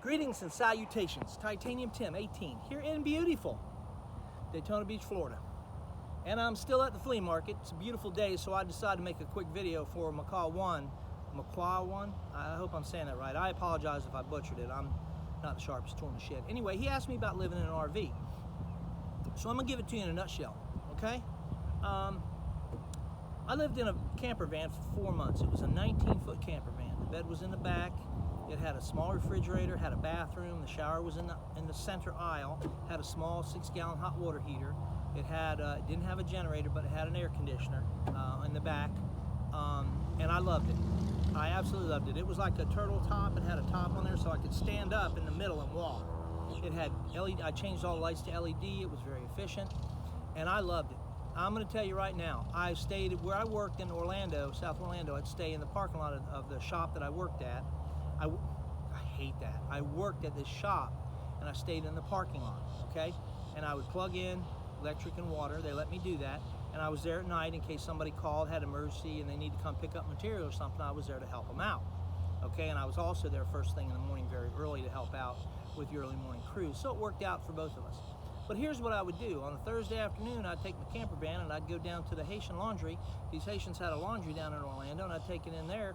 Greetings and salutations, Titanium Tim 18 here in beautiful Daytona Beach, Florida. And I'm still at the flea market. It's a beautiful day, so I decided to make a quick video for Makwa1. I hope I'm saying that right. I apologize if I butchered it. I'm not the sharpest tool in the shed. Anyway, he asked me about living in an RV. So I'm gonna give it to you in a nutshell, okay? I lived in a camper van for 4 months. It was a 19-foot camper van. The bed was in the back. It had a small refrigerator, had a bathroom. The shower was in the center aisle. Had a small 6-gallon hot water heater. It had it didn't have a generator, but it had an air conditioner in the back, and I loved it. I absolutely loved it. It was like a turtle top. It had a top on there, so I could stand up in the middle and walk. It had LED. I changed all the lights to LED. It was very efficient, and I loved it. I'm going to tell you right now, I stayed where I worked in Orlando, South Orlando. I'd stay in the parking lot of the shop that I worked at. I hate that. I worked at this shop and I stayed in the parking lot, okay? And I would plug in electric and water. They let me do that. And I was there at night in case somebody called, had an emergency, and they need to come pick up material or something. I was there to help them out, okay? And I was also there first thing in the morning very early to help out with the early morning crews. So it worked out for both of us. But here's what I would do. On a Thursday afternoon, I'd take my camper van and I'd go down to the Haitian laundry. These Haitians had a laundry down in Orlando, and I'd take it in there.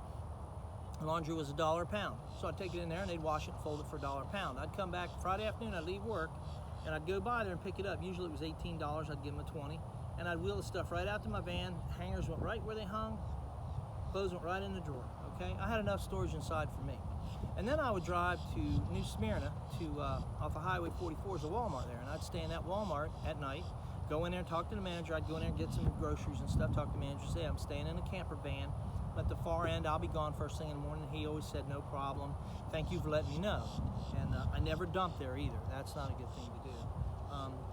The laundry was $1 a pound. So I'd take it in there and they'd wash it and fold it for $1 a pound. I'd come back Friday afternoon, I'd leave work, and I'd go by there and pick it up. Usually it was $18, I'd give them a 20. And I'd wheel the stuff right out to my van. Hangers went right where they hung. Clothes went right in the drawer, okay? I had enough storage inside for me. And then I would drive to New Smyrna, off of Highway 44 is a Walmart there, and I'd stay in that Walmart at night, go in there and talk to the manager. I'd go in there and get some groceries and stuff, talk to the manager, say, I'm staying in a camper van. At the far end, I'll be gone first thing in the morning. He always said, no problem. Thank you for letting me know. And I never dumped there either. That's not a good thing to do.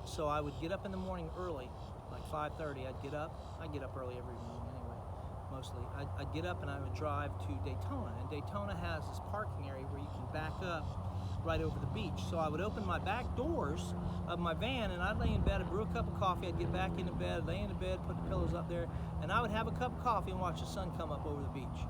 So I would get up in the morning early, like 5:30. I'd get up. I get up early every morning anyway, mostly. I'd get up and I would drive to Daytona. And Daytona has this parking area where you can back up right over the beach. So I would open my back doors of my van and I'd lay in bed, I'd brew a cup of coffee, I'd get back into bed, lay in the bed, put the pillows up there, and I would have a cup of coffee and watch the sun come up over the beach.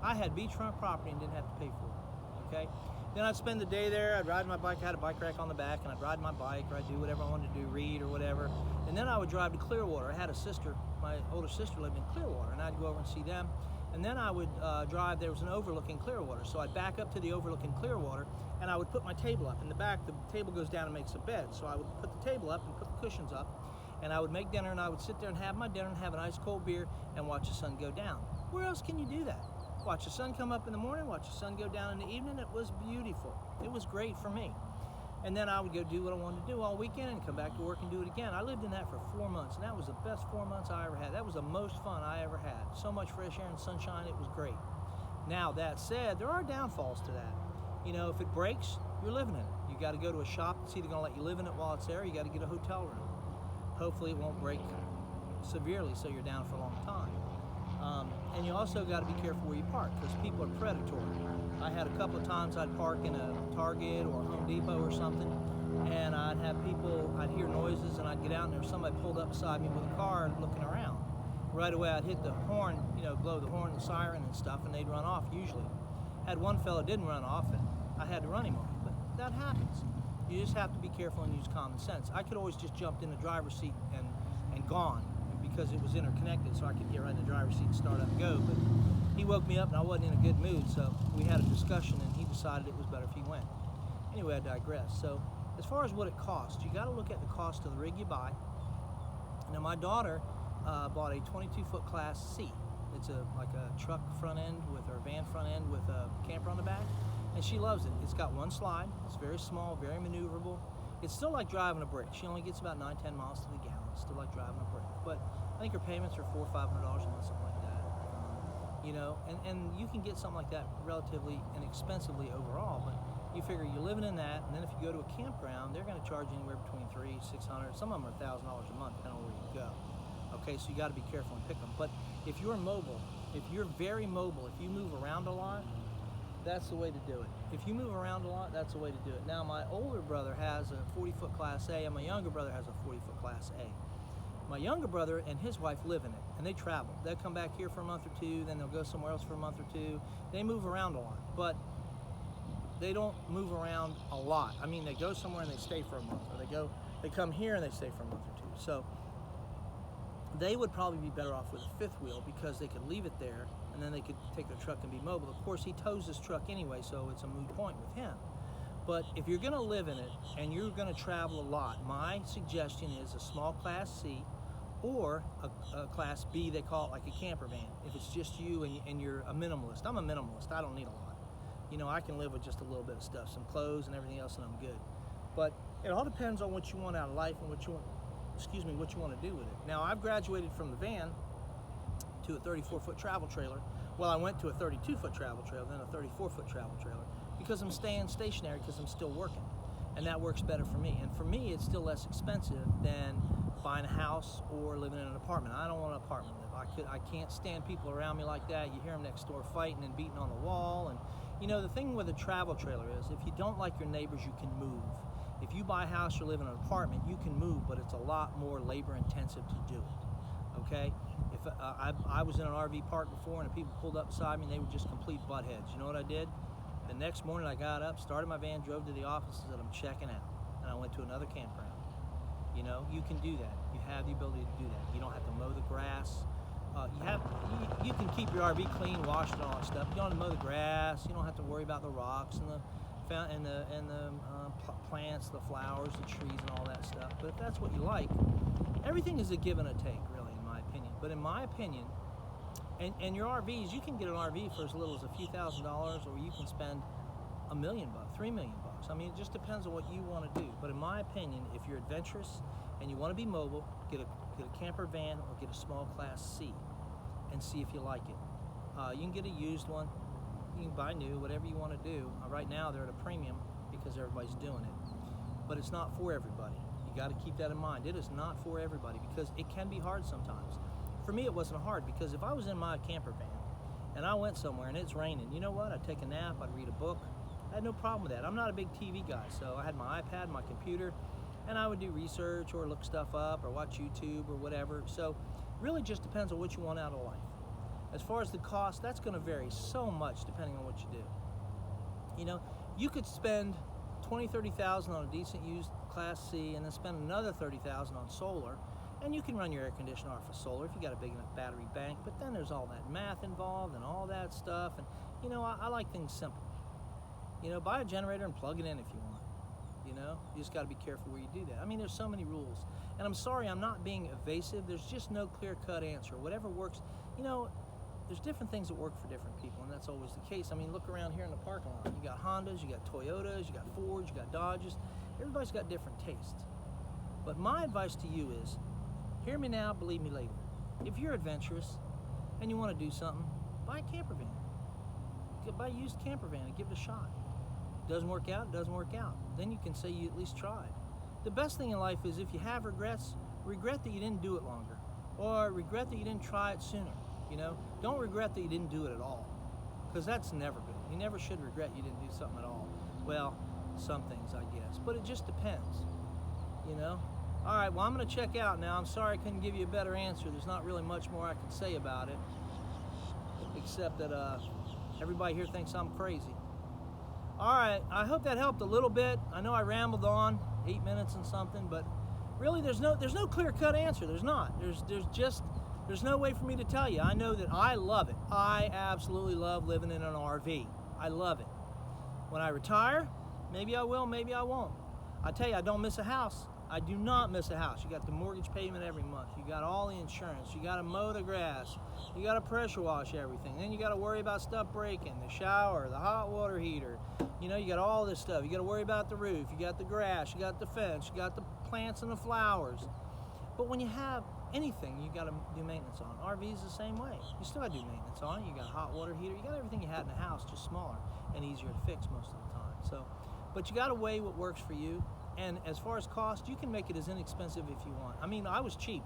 I had beachfront property and didn't have to pay for it, okay? Then I'd spend the day there, I'd ride my bike, I had a bike rack on the back, and I'd ride my bike, or I'd do whatever I wanted to do, read or whatever. And then I would drive to Clearwater. I had a sister, my older sister lived in Clearwater, and I'd go over and see them. And then I would drive, there was an overlooking Clearwater, so I'd back up to the overlooking Clearwater, and I would put my table up. In the back, the table goes down and makes a bed, so I would put the table up and put the cushions up, and I would make dinner, and I would sit there and have my dinner and have an ice cold beer and watch the sun go down. Where else can you do that? Watch the sun come up in the morning, watch the sun go down in the evening. It was beautiful. It was great for me. And then I would go do what I wanted to do all weekend and come back to work and do it again. I lived in that for 4 months, and that was the best 4 months I ever had. That was the most fun I ever had. So much fresh air and sunshine, it was great. Now, that said, there are downfalls to that. You know, if it breaks, you're living in it. You got to go to a shop that's either going to let you live in it while it's there, or you got to get a hotel room. Hopefully it won't break severely so you're down for a long time. And you also got to be careful where you park, because people are predatory. I had a couple of times I'd park in a Target or Home Depot or something, and I'd have people, I'd hear noises, and I'd get out and there was somebody pulled up beside me with a car looking around. Right away I'd hit the horn, you know, blow the horn, the siren and stuff, and they'd run off usually. Had one fella didn't run off, and I had to run him off, but that happens. You just have to be careful and use common sense. I could always just jumped in the driver's seat and gone, because it was interconnected, so I could get right in the driver's seat and start up and go. But he woke me up and I wasn't in a good mood, so we had a discussion and he decided it was better if he went. Anyway, I digress. So as far as what it costs, you got to look at the cost of the rig you buy. Now my daughter bought a 22-foot Class C. It's like a truck front end or van front end with a camper on the back, and she loves it. It's got one slide. It's very small, very maneuverable. It's still like driving a brick. She only gets about 9-10 miles to the gallon. It's still like driving a brick. But I think her payments are $400 or $500 a month, something like that. You know, and you can get something like that relatively inexpensively overall, but you figure you're living in that, and then if you go to a campground, they're going to charge you anywhere between $300, $600, some of them are $1,000 a month, depending on where you go. Okay, so you got to be careful and pick them. But if you're mobile, if you're very mobile, if you move around a lot, that's the way to do it. If you move around a lot, that's the way to do it. Now, my older brother has a 40-foot Class A, and my younger brother has a 40-foot Class A. My younger brother and his wife live in it, and they travel. They'll come back here for a month or two, then they'll go somewhere else for a month or two. They move around a lot. But they don't move around a lot. I mean, they go somewhere and they stay for a month, or they come here and they stay for a month or two. So they would probably be better off with a fifth wheel because they could leave it there and then they could take their truck and be mobile. Of course, he tows his truck anyway, so it's a moot point with him. But if you're going to live in it and you're going to travel a lot, my suggestion is a small Class C or a Class B, they call it, like a camper van. If it's just you and you're a minimalist. I'm a minimalist. I don't need a lot. You know, I can live with just a little bit of stuff, some clothes and everything else, and I'm good. But it all depends on what you want out of life and what you want to do with it. Now, I've graduated from the van to a 34-foot travel trailer. Well, I went to a 32-foot travel trailer, then a 34-foot travel trailer, because I'm staying stationary because I'm still working, and that works better for me. And for me, it's still less expensive than buying a house or living in an apartment. I don't want an apartment live. I can't stand people around me like that. You hear them next door fighting and beating on the wall. And you know, the thing with a travel trailer is, if you don't like your neighbors, you can move. If you buy a house or live in an apartment, you can move, but it's a lot more labor intensive to do it. Okay? If I was in an RV park before and people pulled up beside me and they were just complete buttheads. You know what I did? The next morning I got up, started my van, drove to the office, and said I'm checking out, and I went to another campground. You know, you can do that. You have the ability to do that. You don't have to mow the grass. You can keep your RV clean, wash it, and all that stuff. You don't have to mow the grass. You don't have to worry about the rocks and the plants, the flowers, the trees, and all that stuff. But if that's what you like, everything is a give and a take, really, in my opinion. But in my opinion, and your RVs, you can get an RV for as little as a few $1,000s, or you can spend $1 million, $3 million. I mean, it just depends on what you want to do. But in my opinion, if you're adventurous and you want to be mobile, get a camper van or get a small Class C and see if you like it. You can get a used one. You can buy new, whatever you want to do. Right now, they're at a premium because everybody's doing it. But it's not for everybody. You got to keep that in mind. It is not for everybody because it can be hard sometimes. For me, it wasn't hard because if I was in my camper van and I went somewhere and it's raining, you know what? I'd take a nap, I'd read a book. I had no problem with that. I'm not a big TV guy, so I had my iPad, my computer, and I would do research or look stuff up or watch YouTube or whatever. So really just depends on what you want out of life. As far as the cost, that's going to vary so much depending on what you do. You know, you could spend $20,000, $30,000 on a decent used Class C and then spend another $30,000 on solar, and you can run your air conditioner off of solar if you got a big enough battery bank. But then there's all that math involved and all that stuff, and you know, I like things simple. You know, buy a generator and plug it in if you want. You know, you just got to be careful where you do that. I mean, there's so many rules, and I'm sorry I'm not being evasive. There's just no clear-cut answer. Whatever works, you know, there's different things that work for different people, and that's always the case. I mean, look around here in the parking lot. You got Hondas, you got Toyotas, you got Fords, you got Dodges. Everybody's got different tastes. But my advice to you is, hear me now, believe me later. If you're adventurous and you want to do something, buy a camper van. Buy a used camper van and give it a shot. Doesn't work out, it doesn't work out. Then you can say you at least tried. The best thing in life is if you have regrets, regret that you didn't do it longer, or regret that you didn't try it sooner. You know, don't regret that you didn't do it at all, because that's never good. You never should regret you didn't do something at all. Well, some things, I guess, but it just depends. You know. All right, well, I'm going to check out now. I'm sorry I couldn't give you a better answer. There's not really much more I can say about it, except that everybody here thinks I'm crazy. All right, I hope that helped a little bit. I know I rambled on 8 minutes and something, but really there's no clear-cut answer. There's not. There's no way for me to tell you. I know that I love it. I absolutely love living in an RV. I love it. When I retire, maybe I will, maybe I won't. I tell you, I don't miss a house. I do not miss a house. You got the mortgage payment every month. You got all the insurance. You got to mow the grass. You got to pressure wash everything. Then you got to worry about stuff breaking, the shower, the hot water heater. You know, you got all this stuff. You got to worry about the roof. You got the grass. You got the fence. You got the plants and the flowers. But when you have anything, you got to do maintenance on. RVs the same way. You still got to do maintenance on it. You got a hot water heater. You got everything you had in the house, just smaller and easier to fix most of the time. So, but you got to weigh what works for you. And as far as cost, you can make it as inexpensive if you want. I mean, I was cheap.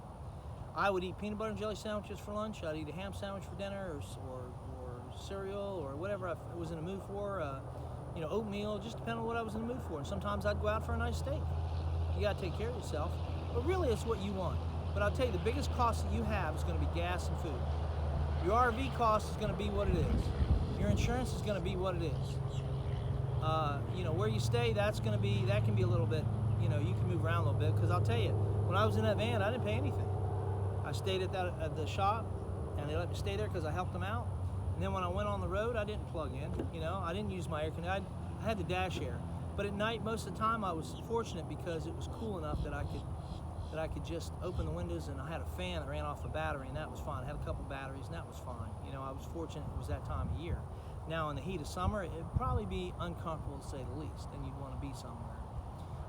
I would eat peanut butter and jelly sandwiches for lunch. I'd eat a ham sandwich for dinner, or cereal, or whatever I was in the mood for. You know, oatmeal, just depending on what I was in the mood for. And sometimes I'd go out for a nice steak. You got to take care of yourself. But really, it's what you want. But I'll tell you, the biggest cost that you have is going to be gas and food. Your RV cost is going to be what it is. Your insurance is going to be what it is. You know, where you stay, that can be a little bit, you know, you can move around a little bit, because I'll tell you, when I was in that van, I didn't pay anything. I stayed at the shop, and they let me stay there because I helped them out. And then when I went on the road, I didn't plug in, you know, I didn't use my air conditioning. I had the dash air. But at night, most of the time, I was fortunate because it was cool enough that I could just open the windows, and I had a fan that ran off a battery, and that was fine. I had a couple batteries, and that was fine. You know, I was fortunate it was that time of year. Now, in the heat of summer, it'd probably be uncomfortable to say the least, and you'd want to be somewhere.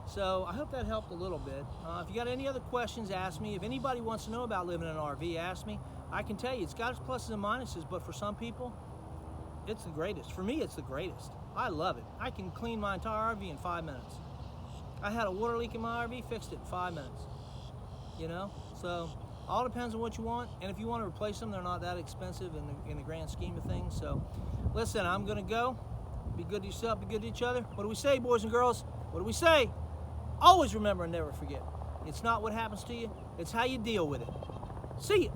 So I hope that helped a little bit. If you got any other questions, ask me. If anybody wants to know about living in an RV, ask me. I can tell you, it's got its pluses and minuses, but for some people, it's the greatest. For me, it's the greatest. I love it. I can clean my entire RV in 5 minutes. I had a water leak in my RV, fixed it in 5 minutes. You know, so all depends on what you want, and if you want to replace them, they're not that expensive in the grand scheme of things. So listen, I'm gonna go. Be good to yourself, be good to each other. What do we say, boys and girls? What do we say? Always remember and never forget, it's not what happens to you, it's how you deal with it. See ya.